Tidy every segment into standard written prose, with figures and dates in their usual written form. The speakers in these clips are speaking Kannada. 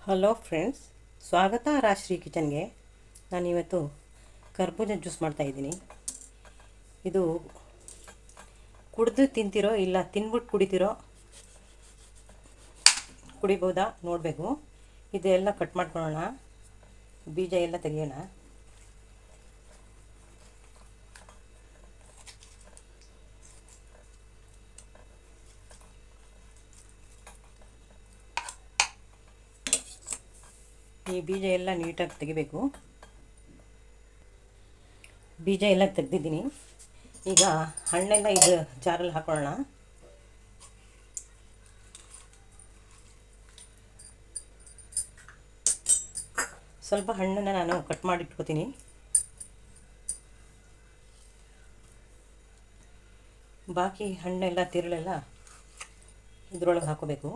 ಹಲೋ ಫ್ರೆಂಡ್ಸ್, ಸ್ವಾಗತ ರಾಶ್ರೀ ಕಿಚನ್ಗೆ. ನಾನಿವತ್ತು ಕರ್ಬೂಜ ಜ್ಯೂಸ್ ಮಾಡ್ತಾಯಿದ್ದೀನಿ. ಇದು ಕುಡಿದು ತಿಂತಿರೋ ಇಲ್ಲ ತಿನ್ಬಿಟ್ಟು ಕುಡಿಬೋದಾ ನೋಡಬೇಕು. ಇದೆಲ್ಲ ಕಟ್ ಮಾಡ್ಕೊಳ್ಳೋಣ, ಬೀಜ ಎಲ್ಲ ತೆಗೆಯೋಣ. ಈ ಬೀಜ ಎಲ್ಲ ನೀಟಾಗಿ ತೆಗಿಬೇಕು. ಬೀಜ ಎಲ್ಲ ತೆಗೆದಿದ್ದೀನಿ. ಈಗ ಹಣ್ಣೆಲ್ಲ ಇದು ಜಾರಲ್ಲಿ ಹಾಕೊಳ್ಳೋಣ. ಸ್ವಲ್ಪ ಹಣ್ಣನ್ನು ನಾನು ಕಟ್ ಮಾಡಿ ಇಟ್ಕೋತೀನಿ. ಬಾಕಿ ಹಣ್ಣೆಲ್ಲ ತಿರುಳೆಲ್ಲ ಇದ್ರೊಳಗೆ ಹಾಕೋಬೇಕು.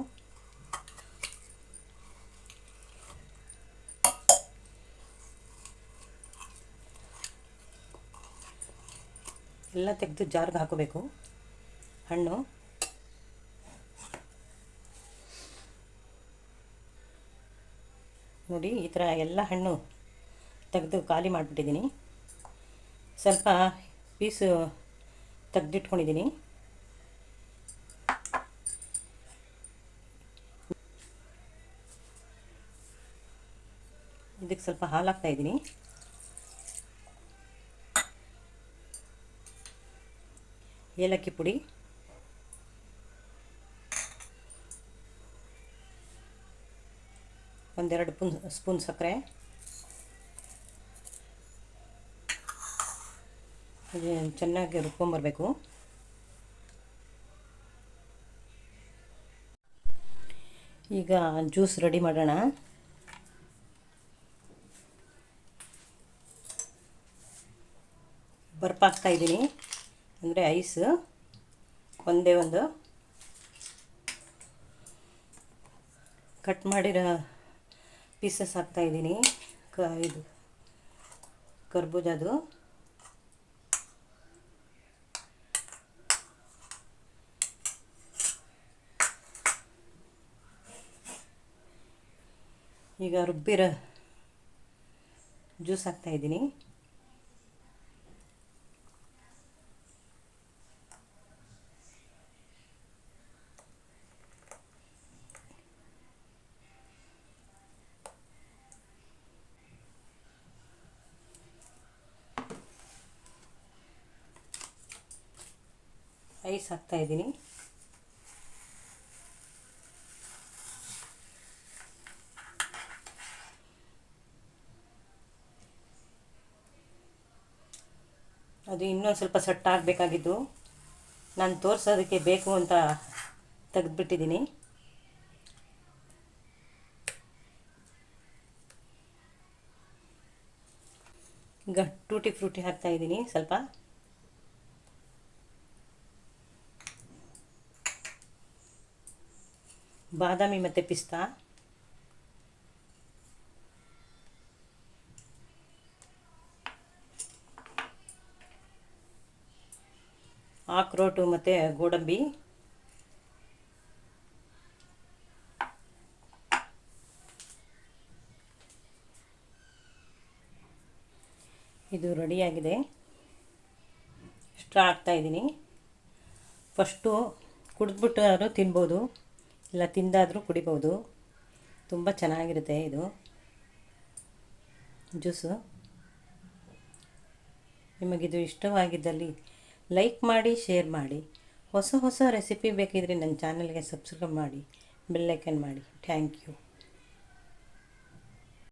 ಎಲ್ಲ ತೆಗೆದು ಜಾರ್ಗೆ ಹಾಕೋಬೇಕು. ಹಣ್ಣು ನೋಡಿ, ಈ ಥರ ಎಲ್ಲ ಹಣ್ಣು ತೆಗೆದು ಖಾಲಿ ಮಾಡಿಬಿಟ್ಟಿದ್ದೀನಿ. ಸ್ವಲ್ಪ ಪೀಸು ತೆಗೆದಿಟ್ಕೊಂಡಿದ್ದೀನಿ. ಇದಕ್ಕೆ ಸ್ವಲ್ಪ ಹಾಲು ಹಾಕ್ತಾಯಿದ್ದೀನಿ. ಏಲಕ್ಕಿ ಪುಡಿ, ಒಂದೆರಡು ಸ್ಪೂನ್ ಸಕ್ಕರೆ, ಚೆನ್ನಾಗಿ ರುಬ್ಕೊಂಬರ್ಬೇಕು. ಈಗ ಜ್ಯೂಸ್ ರೆಡಿ ಮಾಡೋಣ. ಬರ್ಫ್ ಹಾಕ್ತಾಯಿದ್ದೀನಿ, ಅಂದರೆ ಐಸ್ ಒಂದೇ ಒಂದು. ಕಟ್ ಮಾಡಿರೋ ಪೀಸಸ್ ಹಾಕ್ತಾಯಿದ್ದೀನಿ. ಇದು ಕರ್ಬೂಜದು. ಈಗ ರುಬ್ಬಿರೋ ಜ್ಯೂಸ್ ಹಾಕ್ತಾಯಿದ್ದೀನಿ. ಐಸ್ ಹಾಕ್ತಾಯಿದ್ದೀನಿ. ಅದು ಇನ್ನೊಂದು ಸ್ವಲ್ಪ ಸೆಟ್ ಆಗಬೇಕಾಗಿದ್ದು, ನಾನು ತೋರಿಸೋದಕ್ಕೆ ಬೇಕು ಅಂತ ತೆಗೆದುಬಿಟ್ಟಿದ್ದೀನಿ. ಈಗ ಟೂಟಿ ಫ್ರೂಟಿ ಹಾಕ್ತಾಯಿದ್ದೀನಿ ಸ್ವಲ್ಪ. ಬಾದಾಮಿ ಮತ್ತು ಪಿಸ್ತಾ, ಆಕ್ರೋಟು ಮತ್ತು ಗೋಡಂಬಿ, ಇದು ರೆಡಿಯಾಗಿದೆ. ಸ್ಟ್ರಾ ಹಾಕ್ತಾಯಿದ್ದೀನಿ. ಫಸ್ಟು ಕುಡಿದ್ಬಿಟ್ಟು ತಿನ್ಬೋದು, ಇಲ್ಲ ತಿಂದಾದರೂ ಕುಡಿಬೋದು. ತುಂಬ ಚೆನ್ನಾಗಿರುತ್ತೆ ಇದು ಜ್ಯೂಸು. ನಿಮಗಿದು ಇಷ್ಟವಾಗಿದ್ದಲ್ಲಿ ಲೈಕ್ ಮಾಡಿ, ಶೇರ್ ಮಾಡಿ. ಹೊಸ ಹೊಸ ರೆಸಿಪಿ ಬೇಕಿದ್ರೆ ನನ್ನ ಚಾನಲ್ಗೆ ಸಬ್ಸ್ಕ್ರೈಬ್ ಮಾಡಿ, ಬೆಲ್ ಐಕನ್ ಮಾಡಿ. Thank you.